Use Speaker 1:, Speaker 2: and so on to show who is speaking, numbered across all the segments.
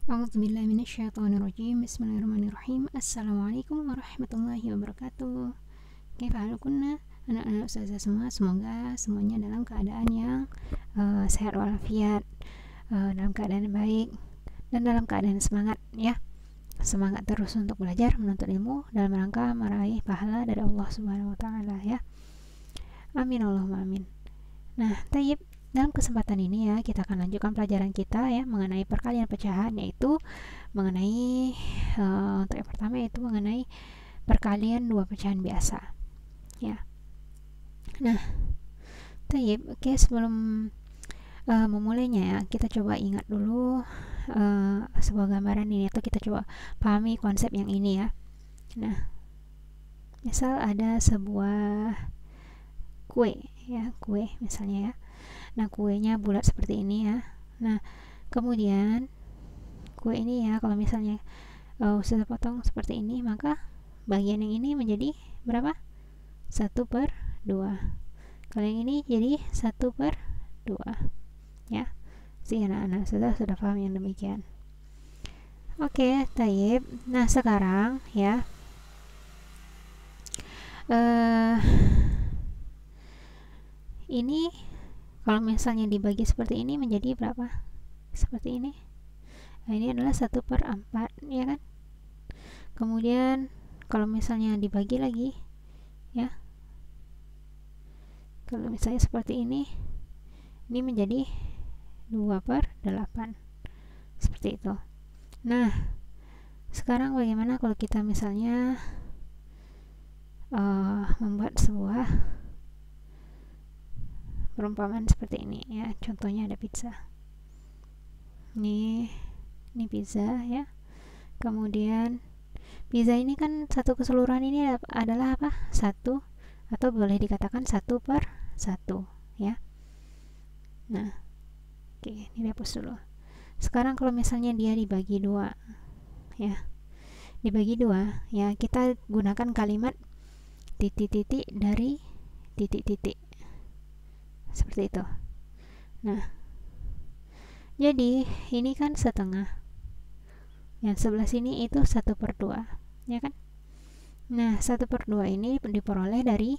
Speaker 1: A'udzubillahi minasyaitonirrajim. Bismillahirrahmanirrahim. Assalamualaikum warahmatullahi wabarakatuh. Kaifahalukunna anak-anak ustazah semua, semoga semuanya dalam keadaan yang sehat walafiat, dalam keadaan baik dan dalam keadaan semangat ya. Semangat terus untuk belajar menuntut ilmu dalam rangka meraih pahala dari Allah Subhanahu wa taala ya. Amin Allahumma amin. Nah, tayyib, dalam kesempatan ini ya kita akan lanjutkan pelajaran kita ya mengenai perkalian pecahan, yaitu mengenai untuk yang pertama yaitu mengenai perkalian dua pecahan biasa ya. Nah, tayyib, oke, sebelum memulainya ya kita coba ingat dulu sebuah gambaran ini, atau kita coba pahami konsep yang ini ya. Nah, misal ada sebuah kue ya, kue misalnya ya. Nah, kuenya bulat seperti ini ya. Nah, kemudian kue ini ya, kalau misalnya sudah potong seperti ini, maka bagian yang ini menjadi berapa? 1/2. Kalau yang ini jadi 1/2 ya. Si anak-anak sudah paham yang demikian. Oke, tayyib. Nah, sekarang ya ini kalau misalnya dibagi seperti ini menjadi berapa? Seperti ini. Nah, ini adalah 1/4 ya kan. Kemudian kalau misalnya dibagi lagi ya, kalau misalnya seperti ini menjadi 2/8 seperti itu. Nah, sekarang bagaimana kalau kita misalnya membuat sebuah perumpamaan seperti ini ya. Contohnya ada pizza. Ini pizza ya. Kemudian pizza ini kan satu keseluruhan ini adalah apa? 1, atau boleh dikatakan 1/1 ya. Nah, oke, ini dihapus dulu. Sekarang kalau misalnya dia dibagi 2 ya. Dibagi 2 ya, kita gunakan kalimat titik-titik dari titik-titik. Seperti itu. Nah, jadi ini kan setengah, yang sebelah sini itu 1/2 ya kan. Nah, 1/2 ini diperoleh dari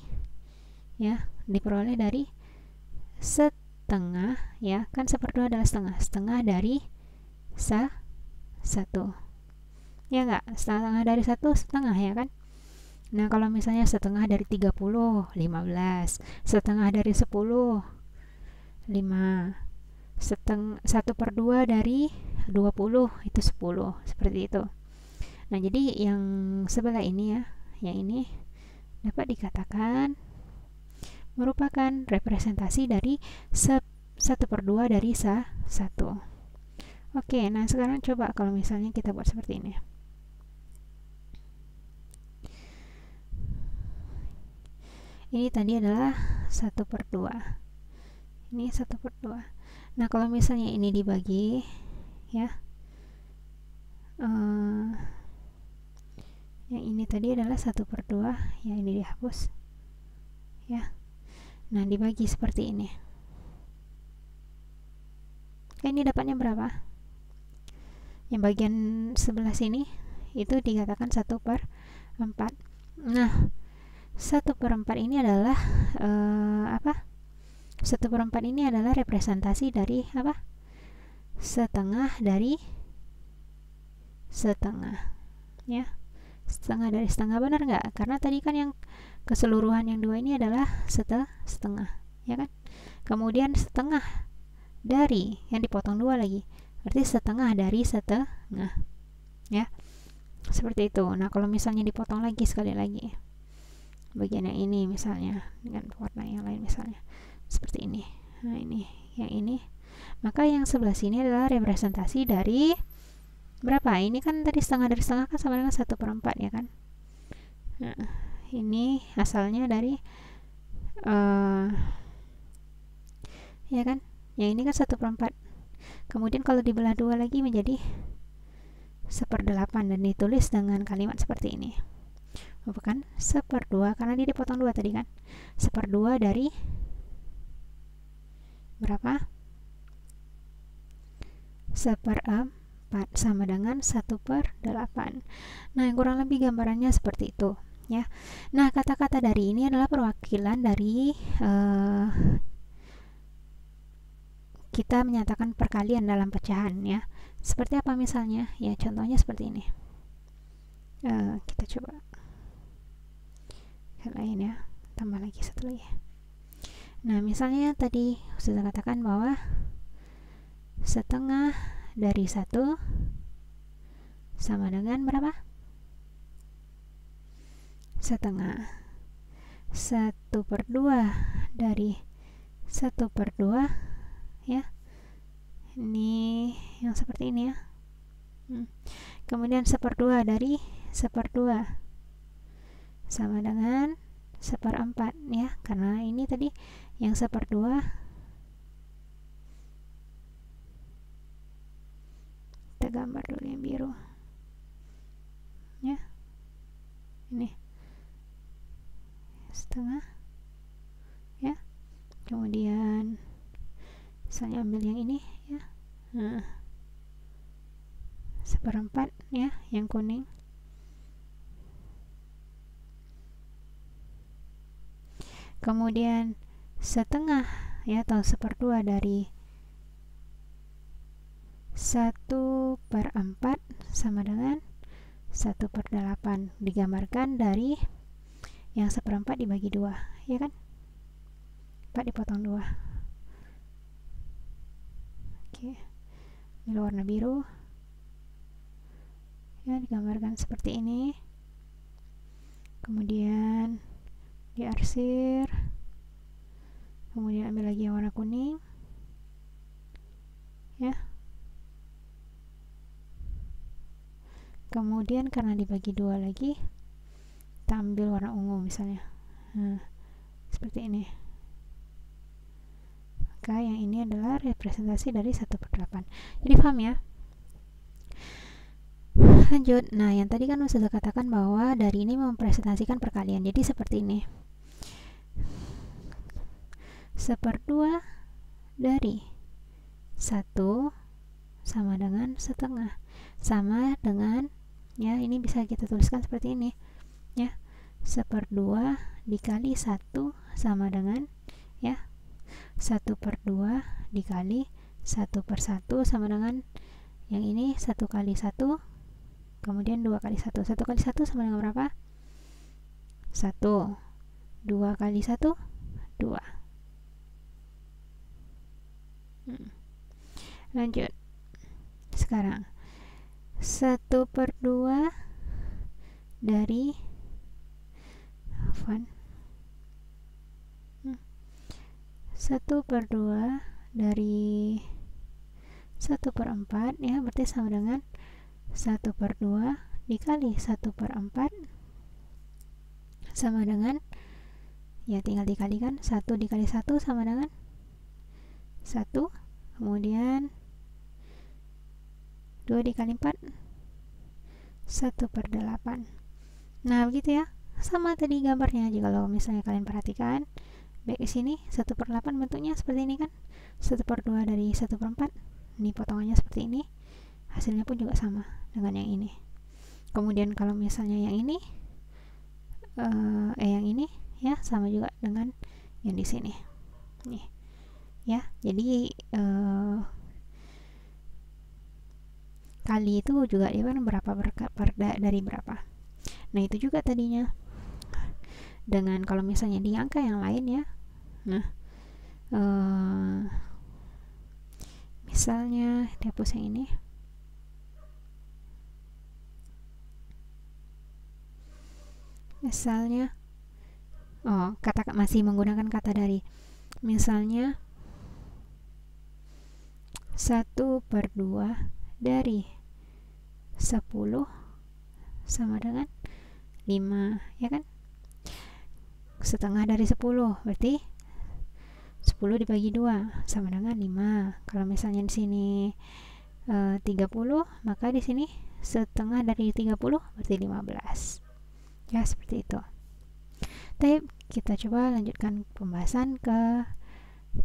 Speaker 1: setengah ya kan. 1/2 adalah setengah dari 1 ya enggak. Setengah dari 1 setengah ya kan. Nah, kalau misalnya setengah dari 30, 15. Setengah dari 10, 5. 1/2 dari 20, itu 10. Seperti itu. Nah, jadi yang sebelah ini ya, yang ini dapat dikatakan merupakan representasi dari 1/2 dari 1. Oke, nah sekarang coba kalau misalnya kita buat seperti ini. Ini tadi adalah 1/2. Ini 1/2. Nah, kalau misalnya ini dibagi ya, yang ini tadi adalah 1/2, yang ini dihapus ya. Nah, dibagi seperti ini. Ini dapatnya berapa? Yang bagian sebelah sini itu dikatakan 1/4. Nah, 1/4 ini adalah apa? 1/4 ini adalah representasi dari apa? Setengah dari setengah ya. Setengah dari setengah, benar nggak? Karena tadi kan yang keseluruhan yang 2 ini adalah setengah ya kan. Kemudian setengah dari yang dipotong 2 lagi, berarti setengah dari setengah ya. Seperti itu. Nah, kalau misalnya dipotong lagi sekali lagi bagian yang ini misalnya dengan warna yang lain misalnya seperti ini. Nah, ini yang ini, maka yang sebelah sini adalah representasi dari berapa? Ini kan tadi setengah dari setengah kan sama dengan 1/4 ya kan. Nah, ini asalnya dari ya kan, yang ini kan 1/4. Kemudian kalau dibelah 2 lagi menjadi 1/8 dan ditulis dengan kalimat seperti ini. Bukan 1/2 karena dia dipotong 2 tadi kan. 1/2 dari berapa? 1/4 4 sama dengan 1/8. Nah, yang kurang lebih gambarannya seperti itu ya. Nah, kata-kata dari ini adalah perwakilan dari kita menyatakan perkalian dalam pecahan ya. Seperti apa misalnya? Ya, contohnya seperti ini. Kita coba yang lain ya, tambah lagi satu lagi. Nah, misalnya tadi sudah katakan bahwa setengah dari 1 sama dengan berapa? Setengah. 1/2 dari 1/2 ya. Ini yang seperti ini ya. Kemudian 1/2 dari 1/2 sama dengan 1/4 ya, karena ini tadi yang 1/2 kita gambar dulu yang biru ya, ini setengah ya. Kemudian misalnya ambil yang ini ya, 1/4 ya, yang kuning. Kemudian setengah ya, atau 1/2 dari 1/4 sama dengan 1/8, digambarkan dari yang 1/4 dibagi 2 ya kan, 4 dipotong 2. Oke, ambil warna biru ya, digambarkan seperti ini. Kemudian diarsir, kemudian ambil lagi yang warna kuning ya. Kemudian karena dibagi 2 lagi, kita ambil warna ungu misalnya. Nah, seperti ini. Maka yang ini adalah representasi dari 1/8. Jadi paham ya? Lanjut. Nah, yang tadi kan sudah katakan bahwa dari ini mempresentasikan perkalian. Jadi seperti ini. 1/2 dari 1 sama dengan setengah, sama dengan ya, ini bisa kita tuliskan seperti ini ya, 1/2 dikali 1 sama dengan ya, 1/2 dikali 1/1 sama dengan yang ini 1 kali 1, kemudian 2 kali 1. 1 kali 1 sama dengan berapa? 1. 2 kali 1 2. Lanjut. Sekarang 1/2 dari 1/2 dari 1/4 ya, berarti sama dengan 1/2 dikali 1/4 sama dengan ya, tinggal dikalikan, 1 dikali 1 sama dengan 1, kemudian 2 dikali 4 1/8. Nah, begitu ya, sama tadi gambarnya. Jika kalau misalnya kalian perhatikan baik di sini 1/8 bentuknya seperti ini kan, 1/2 dari 1/4, ini potongannya seperti ini, hasilnya pun juga sama dengan yang ini. Kemudian kalau misalnya yang ini yang ini ya, sama juga dengan yang di sini nih ya. Jadi kali itu juga dia kan berapa dari berapa. Nah, itu juga tadinya dengan kalau misalnya di angka yang lain ya. Nah, misalnya dihapus yang ini. Misalnya kata masih menggunakan kata dari. Misalnya 1/2 dari 10 sama dengan 5 ya kan, setengah dari 10 berarti 10 dibagi 2 sama dengan 5. Kalau misalnya di sini 30, maka di sini setengah dari 30 berarti 15 ya, seperti itu. Tapi kita coba lanjutkan pembahasan ke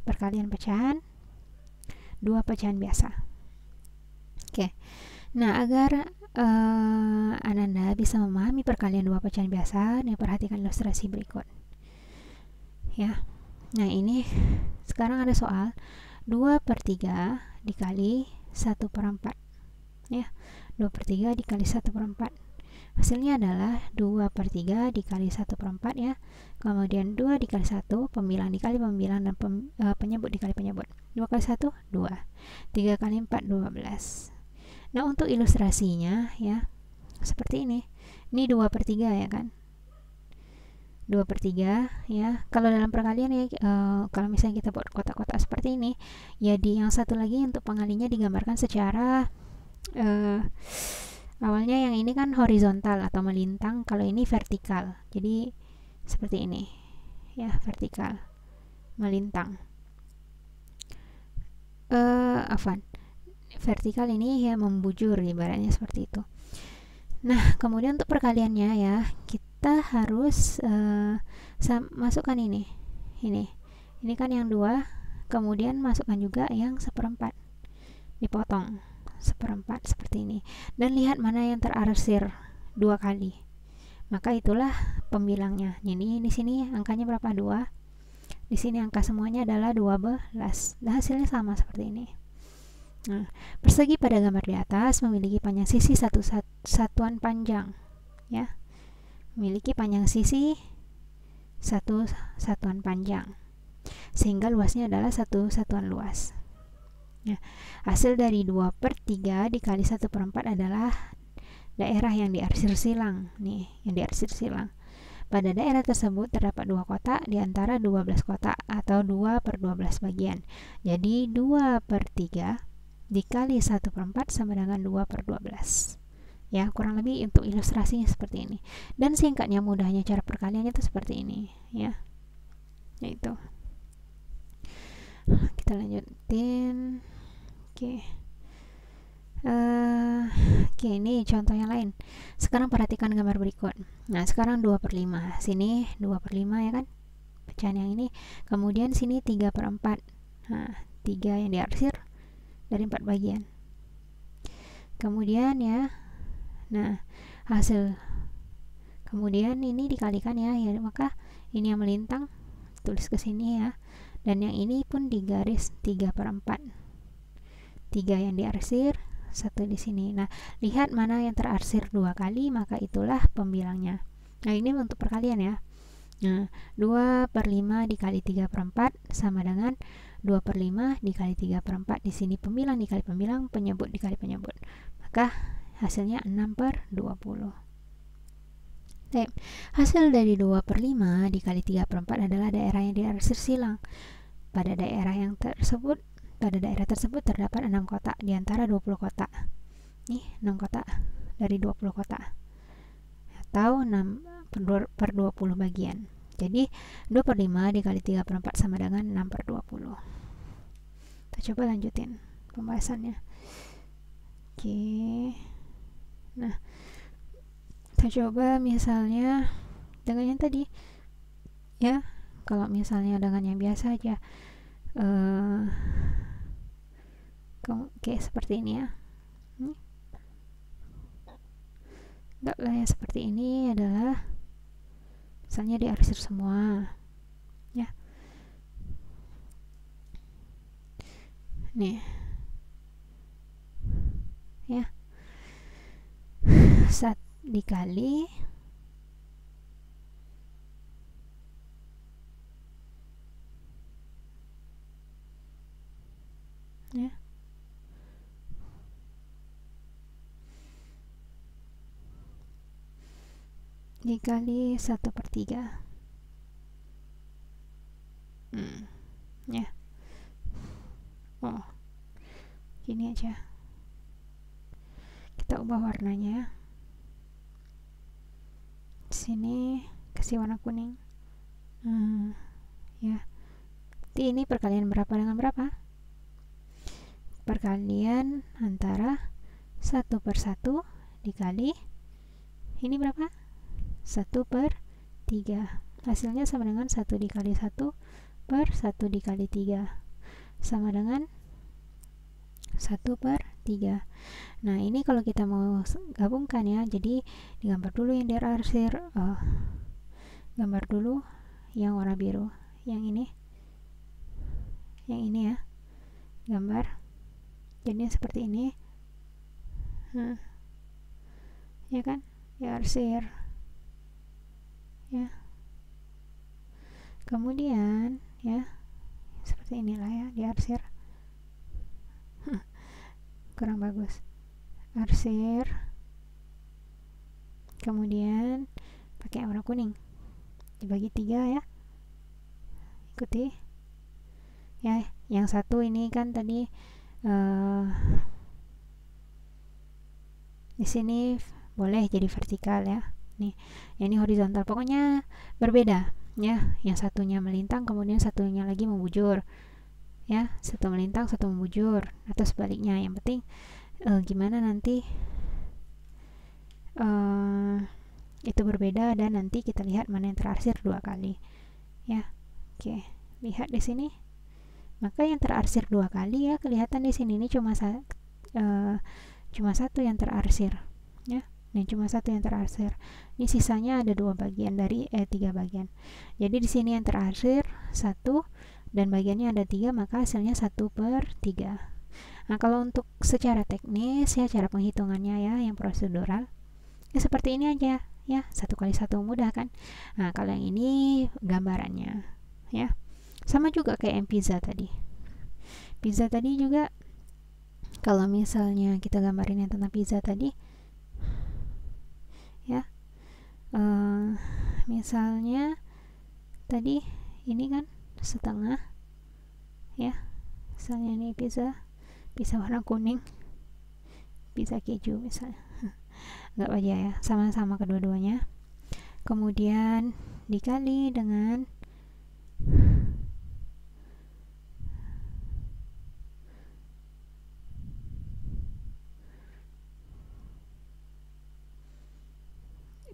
Speaker 1: perkalian pecahan, 2 pecahan biasa. Oke. Nah, agar Ananda bisa memahami perkalian dua pecahan biasa, nih perhatikan ilustrasi berikut. Ya. Nah, ini sekarang ada soal 2/3 dikali 1/4. Ya. 2/3 dikali 1/4. Hasilnya adalah 2/3 dikali 1/4 ya. Kemudian 2 dikali 1, pembilang dikali pembilang, dan penyebut dikali penyebut. 2 kali 1, 2. 3 kali 4, 12. Nah, untuk ilustrasinya ya, seperti ini. Ini 2/3 ya kan? 2/3 ya. Kalau dalam perkalian ya, kalau misalnya kita buat kotak-kotak seperti ini, ya di yang satu lagi untuk pengalinya digambarkan secara awalnya yang ini kan horizontal atau melintang, kalau ini vertikal. Jadi seperti ini ya, vertikal melintang. Vertikal ini ya membujur, ibaratnya seperti itu. Nah, kemudian untuk perkaliannya ya, kita harus masukkan ini kan yang 2, kemudian masukkan juga yang 1/4, dipotong 1/4 seperti ini, dan lihat mana yang terarsir 2 kali, maka itulah pembilangnya. Jadi di sini angkanya berapa? 2. Di sini angka semuanya adalah 12, dan hasilnya sama seperti ini. Nah, persegi pada gambar di atas memiliki panjang sisi satuan panjang ya, memiliki panjang sisi satuan panjang, sehingga luasnya adalah satuan luas. Nah, hasil dari 2/3 dikali 1/4 adalah daerah yang diarsir silang nih, yang diarsir silang. Pada daerah tersebut terdapat 2 kotak di antara 12 kotak, atau 2/12 bagian. Jadi 2/3 dikali 1/4 sama dengan 2/12 ya, kurang lebih untuk ilustrasinya seperti ini. Dan singkatnya, mudahnya cara perkaliannya itu seperti ini ya, yaitu kita lanjutin. Oke, ini contoh yang lain. Sekarang perhatikan gambar berikut. Nah, sekarang 2/5, sini 2/5 ya kan, pecahan yang ini. Kemudian sini 3/4. Nah, 3 yang diarsir dari 4 bagian. Kemudian ya, nah hasil, kemudian ini dikalikan ya, maka ini yang melintang tulis ke sini ya, dan yang ini pun digaris 3/4. 3 yang diarsir, 1 di sini. Nah, lihat mana yang terarsir 2 kali, maka itulah pembilangnya. Nah, ini untuk perkalian ya. Nah, 2/5 dikali 3/4 sama dengan 2/5 dikali 3/4. Di sini pembilang dikali pembilang, penyebut dikali penyebut, maka hasilnya 6/20. Hasil dari 2/5 dikali 3/4 adalah daerah yang diarsir silang. Pada daerah tersebut terdapat 6 kotak di antara 20 kotak. Nih, 6 kotak dari 20 kotak, atau 6/20 bagian. Jadi 2/5 dikali 3/4 sama dengan 6/20. Kita coba lanjutin pembahasannya. Oke. Nah, kita coba misalnya dengan yang tadi ya. Kalau misalnya dengan yang biasa aja, kayak seperti ini ya. Enggak lah ya, seperti ini adalah misalnya diarsir semua ya. Nih ya, 1 dikali ya, dikali 1/3 ya. Oh, gini aja, kita ubah warnanya. Di sini kasih warna kuning. Ya, jadi ini perkalian berapa dengan berapa? Perkalian antara 1/1 dikali ini berapa? 1/3. Hasilnya sama dengan 1 dikali 1/1 dikali 3 sama dengan 1/3. Nah ini kalau kita mau gabungkan ya, jadi digambar dulu yang diarsir, gambar dulu yang warna biru, yang ini ya, gambar jadinya seperti ini. Nah, ya kan, diarsir ya, kemudian ya seperti inilah ya, diarsir. Kurang bagus, arsir, kemudian pakai warna kuning, dibagi 3 ya, ikuti ya. Yang satu ini kan tadi di sini boleh jadi vertikal ya, nih ini horizontal, pokoknya berbeda ya, yang satunya melintang kemudian satunya lagi membujur ya, satu melintang satu membujur atau sebaliknya, yang penting gimana nanti itu berbeda, dan nanti kita lihat mana yang terarsir 2 kali ya. Oke, lihat di sini, maka yang terarsir 2 kali ya, kelihatan di sini ini cuma satu yang terarsir ya, dan cuma satu yang terarsir. Ini sisanya ada 2 bagian dari 3 bagian. Jadi di sini yang terarsir 1 dan bagiannya ada 3, maka hasilnya 1/3. Nah kalau untuk secara teknis ya, cara penghitungannya ya, yang prosedural ya seperti ini aja ya, 1 kali 1 mudah kan. Nah kalau yang ini gambarannya ya, sama juga kayak yang pizza tadi. Pizza tadi juga kalau misalnya kita gambarin yang tentang pizza tadi ya, misalnya tadi ini kan setengah ya, misalnya ini pizza warna kuning, pizza keju misalnya, nggak apa ya, sama-sama kedua-duanya, kemudian dikali dengan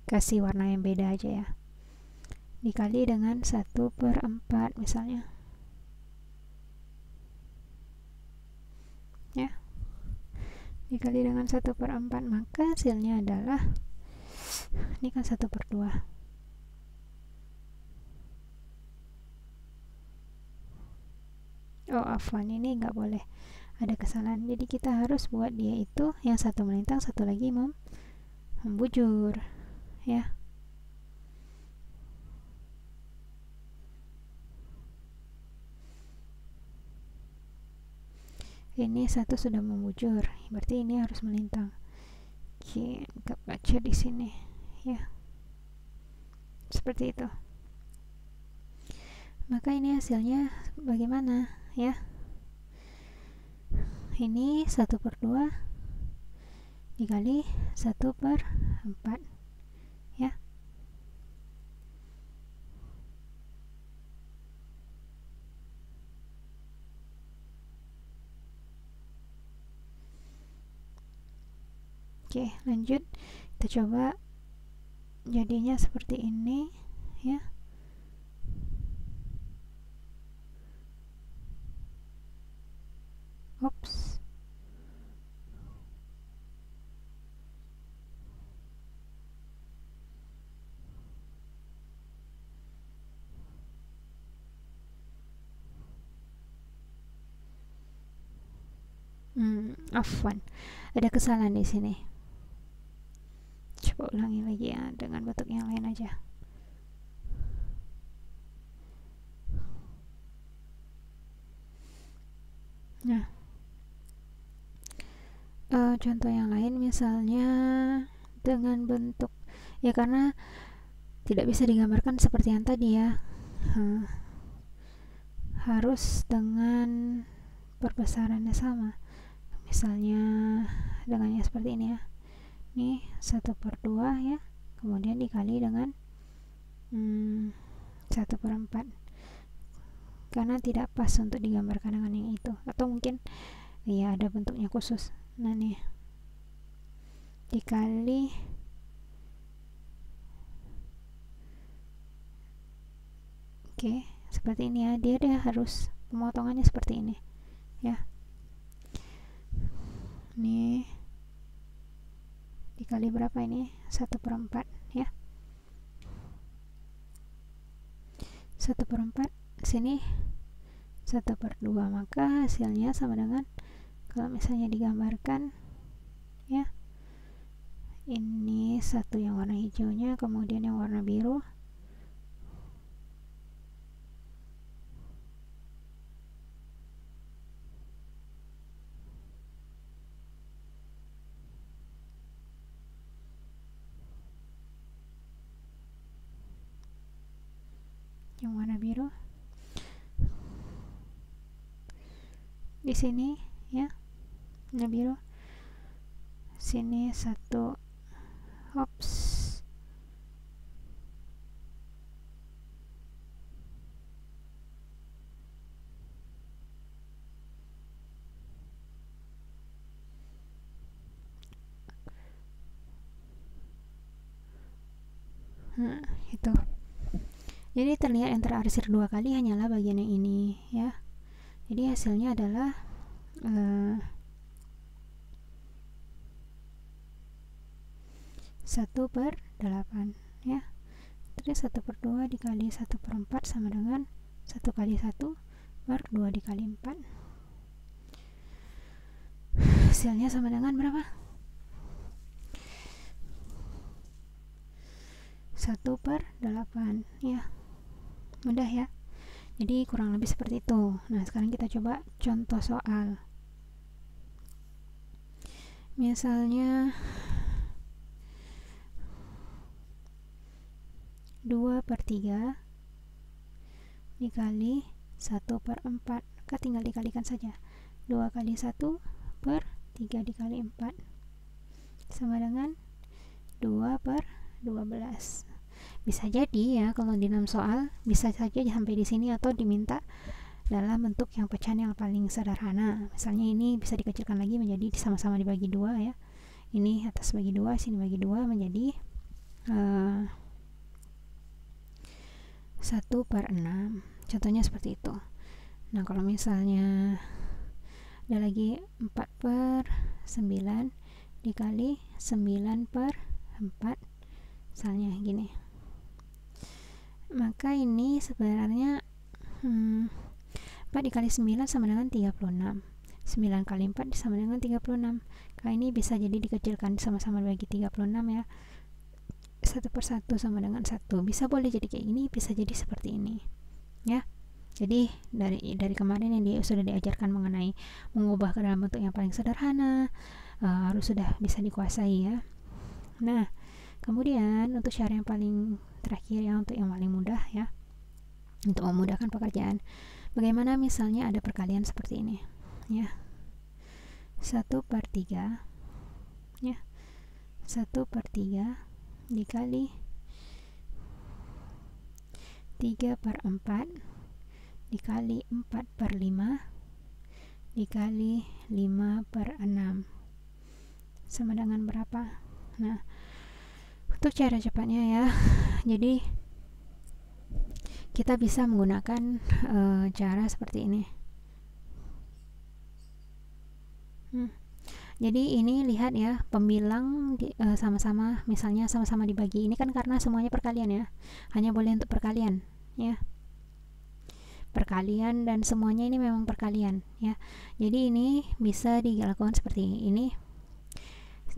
Speaker 1: kasih warna yang beda aja ya, dikali dengan 1/4 misalnya ya, dikali dengan 1/4, maka hasilnya adalah ini kan 1/2. Oh afwan, ini nggak boleh, ada kesalahan, jadi kita harus buat dia itu yang satu melintang, satu lagi membujur ya. Ini satu sudah membujur, berarti ini harus melintang. Oke, nggak baca di sini ya, seperti itu. Maka ini hasilnya bagaimana ya, ini 1/2 dikali 1/4 ya. Oke, lanjut, kita coba jadinya seperti ini ya. Ops, afwan, ada kesalahan di sini. Coba ulangi lagi ya, dengan bentuk yang lain aja. Nah, contoh yang lain misalnya dengan bentuk ya, karena tidak bisa digambarkan seperti yang tadi ya, harus dengan perbesarannya sama, misalnya dengan yang seperti ini ya, ini 1/2 ya, kemudian dikali dengan 1/4, karena tidak pas untuk digambarkan dengan yang itu, atau mungkin ya ada bentuknya khusus. Nah nih, dikali oke, seperti ini ya, dia harus pemotongannya seperti ini ya. Ini dikali berapa ini? 1/4 ya. 1/4, sini 1/2, maka hasilnya sama dengan, kalau misalnya digambarkan ya, ini satu yang warna hijaunya, kemudian yang warna biru, yang warna biru di sini ya, warna biru sini satu, ops, nah itu. Jadi terlihat yang terarsir 2 kali hanyalah bagian yang ini ya. Jadi hasilnya adalah 1/8 ya. Terus 1/2 dikali 1/4 sama dengan 1 kali 1/2 dikali 4. Hasilnya sama dengan berapa? 1/8 ya. Mudah ya. Jadi kurang lebih seperti itu. Nah, sekarang kita coba contoh soal. Misalnya 2/3 dikali 1/4, maka tinggal dikalikan saja. 2 kali 1/3 dikali 4 sama dengan 2/12. Bisa jadi ya, kalau di dalam soal bisa saja sampai di sini, atau diminta dalam bentuk yang pecahan yang paling sederhana. Misalnya ini bisa dikecilkan lagi menjadi sama-sama dibagi 2 ya. Ini atas bagi 2, sini bagi 2 menjadi 1/6. Contohnya seperti itu. Nah, kalau misalnya ada lagi 4/9 dikali 9/4, misalnya gini, maka ini sebenarnya 4 dikali 9 sama dengan 36. 9 kali 4 sama dengan 36. Nah, ini bisa jadi dikecilkan sama-sama bagi 36 ya. 1/1 sama dengan 1. Bisa boleh jadi kayak gini, bisa jadi seperti ini ya. Jadi dari kemarin yang sudah diajarkan mengenai mengubah ke dalam bentuk yang paling sederhana, harus sudah bisa dikuasai ya. Nah, kemudian untuk cara yang paling terakhir ya, untuk yang paling mudah ya, untuk memudahkan pekerjaan, bagaimana misalnya ada perkalian seperti ini ya. 1/3 ya, 1/3 dikali 3/4 dikali 4/5 dikali 5/6 sama dengan berapa? Nah, untuk cara cepatnya ya, jadi kita bisa menggunakan cara seperti ini. Jadi ini lihat ya, pembilang sama-sama, misalnya sama-sama dibagi. Ini kan karena semuanya perkalian ya, hanya boleh untuk perkalian ya, perkalian dan semuanya ini memang perkalian ya. Jadi ini bisa dilakukan seperti ini.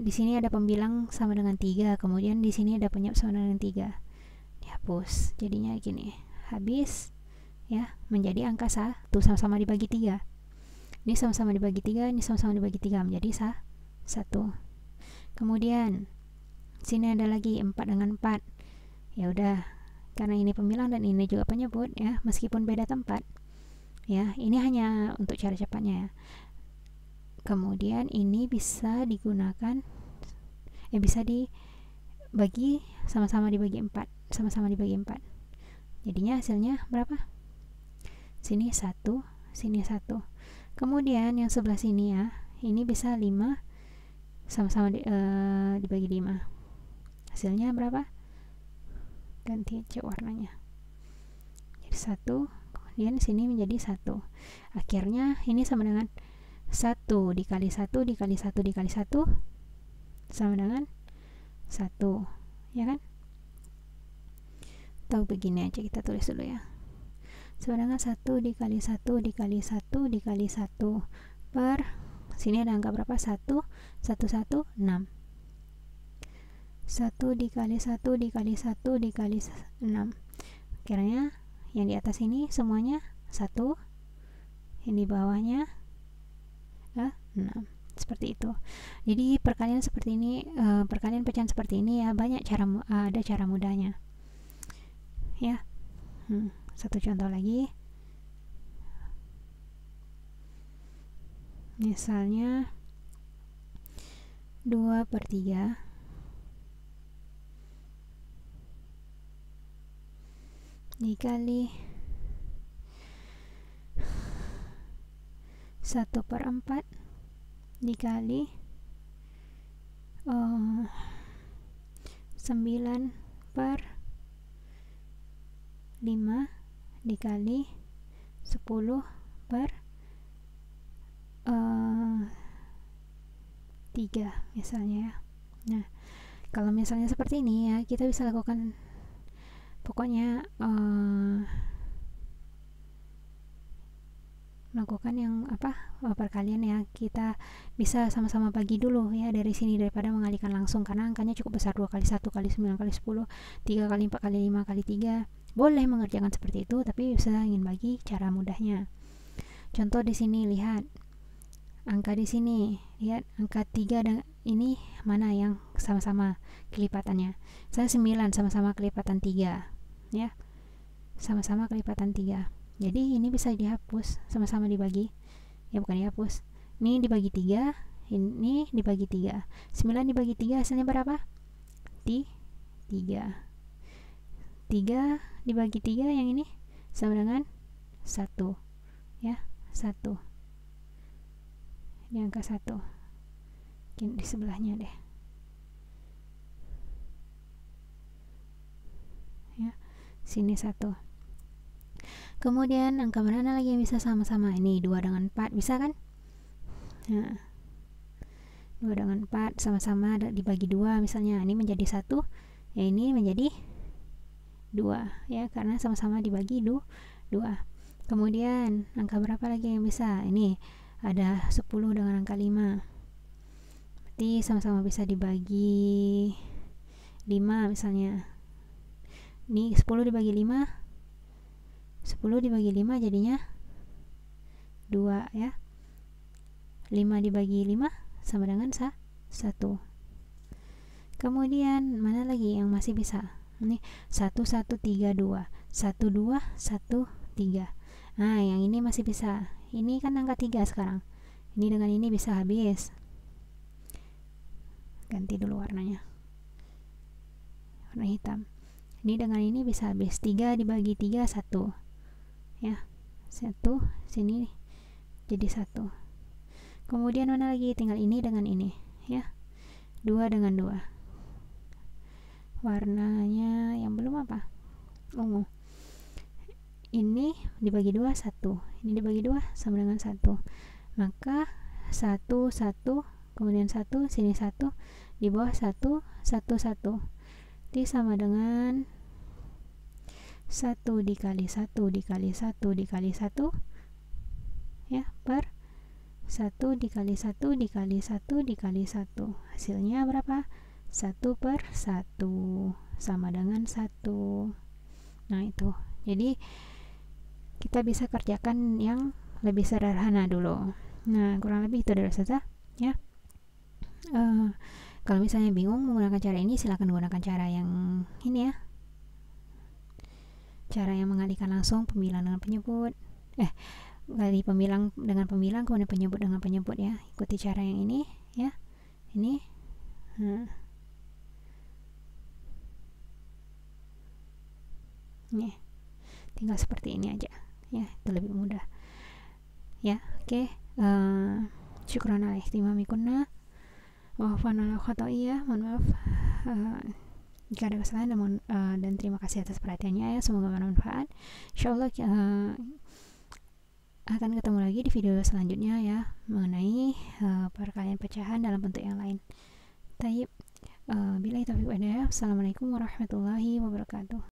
Speaker 1: Di sini ada pembilang sama dengan 3, kemudian di sini ada penyebab sama dengan 3. Dihapus, jadinya gini, habis ya, menjadi angka 1 sama-sama dibagi 3. Ini sama-sama dibagi 3, ini sama-sama dibagi 3 menjadi 1. Kemudian sini ada lagi 4 dengan 4. Ya udah, karena ini pembilang dan ini juga penyebut ya, meskipun beda tempat. Ya, ini hanya untuk cara cepatnya ya. Kemudian ini bisa digunakan, bisa dibagi sama-sama dibagi 4, sama-sama dibagi 4. Jadinya hasilnya berapa? Sini 1, sini 1. Kemudian yang sebelah sini ya, ini bisa 5 sama-sama dibagi 5. Hasilnya berapa? Ganti aja warnanya. Jadi 1, kemudian sini menjadi 1. Akhirnya ini sama dengan 1 dikali 1 dikali 1 dikali 1 sama dengan 1, ya kan? Atau begini aja, kita tulis dulu ya, sama dengan 1 dikali 1 dikali 1 dikali 1 per, sini ada angka berapa? 1, 1, 1, 6. 1 dikali 1 dikali 1 dikali 6. Kiranya yang di atas ini semuanya 1, yang di bawahnya 6. Seperti itu. Jadi perkalian seperti ini, perkalian pecahan seperti ini ya, banyak cara, ada cara mudahnya ya. Satu contoh lagi, misalnya 2/3 dikali 1/4 dikali 9/5 dikali 10/3 misalnya ya. Nah, kalau misalnya seperti ini ya, kita bisa lakukan pokoknya melakukan yang perkalian ya. Kita bisa sama-sama bagi dulu ya dari sini, daripada mengalihkan langsung, karena angkanya cukup besar, 2 kali 1 kali 9 kali 10, 3 kali 4 kali 5 kali 3. Boleh mengerjakan seperti itu, tapi saya ingin bagi cara mudahnya. Contoh di sini, lihat angka di sini, lihat angka 3 dan ini mana yang sama-sama kelipatannya. Saya 9 sama-sama kelipatan 3 ya, sama-sama kelipatan 3. Jadi ini bisa dihapus, sama-sama dibagi ya, bukan dihapus, ini dibagi 3, ini dibagi 3. 9 dibagi 3 hasilnya berapa? 3 dibagi 3 yang ini sama dengan 1 ya, 1. Ini angka 1 di sebelahnya deh ya, sini 1. Kemudian angka mana lagi yang bisa sama-sama? Ini 2 dengan 4 bisa kan? Nah, 2 dengan 4 sama-sama dibagi 2 misalnya, ini menjadi 1 ya, ini menjadi 2 ya, karena sama-sama dibagi 2. Kemudian angka berapa lagi yang bisa? Ini ada 10 dengan angka 5, berarti sama-sama bisa dibagi 5 misalnya. Ini 10 dibagi 5, 10 dibagi 5 jadinya 2 ya. 5 dibagi 5 sama dengan 1. Kemudian mana lagi yang masih bisa? Ini 1, 1, 3, 2, 1, 2, 1, 3. Nah, yang ini masih bisa. Ini kan angka 3 sekarang. Ini dengan ini bisa habis. Ganti dulu warnanya, warna hitam. Ini dengan ini bisa habis. 3 dibagi 3 1 ya, 1 sini jadi 1. Kemudian mana lagi? Tinggal ini dengan ini ya, 2 dengan 2. Warnanya yang belum ungu. Ini dibagi 2 1, ini dibagi 2 sama dengan 1, maka 1 1 kemudian 1 sini 1 di bawah 1 1 1, ini sama dengan 1 dikali 1 dikali 1 dikali 1 ya, per 1 dikali 1 dikali 1 dikali 1. Hasilnya berapa? 1/1 sama dengan 1. Nah itu, jadi kita bisa kerjakan yang lebih sederhana dulu. Nah, kurang lebih itu dari Ustazah ya. Kalau misalnya bingung menggunakan cara ini, silahkan gunakan cara yang ini ya, cara yang mengalihkan langsung, pembilang dengan penyebut, kali pembilang dengan pembilang, kemudian penyebut dengan penyebut ya. Ikuti cara yang ini ya, ini nih, tinggal seperti ini aja ya, itu lebih mudah ya. Oke, syukran ala ihtimamikunna wa afwan ala khata'i ya, mohon maaf jika ada kesalahan, dan terima kasih atas perhatiannya ya, semoga bermanfaat insyaallah. akan ketemu lagi di video selanjutnya ya, mengenai perkalian pecahan dalam bentuk yang lain. Taib, billahi taufiq wal hidayah. Assalamualaikum warahmatullahi wabarakatuh.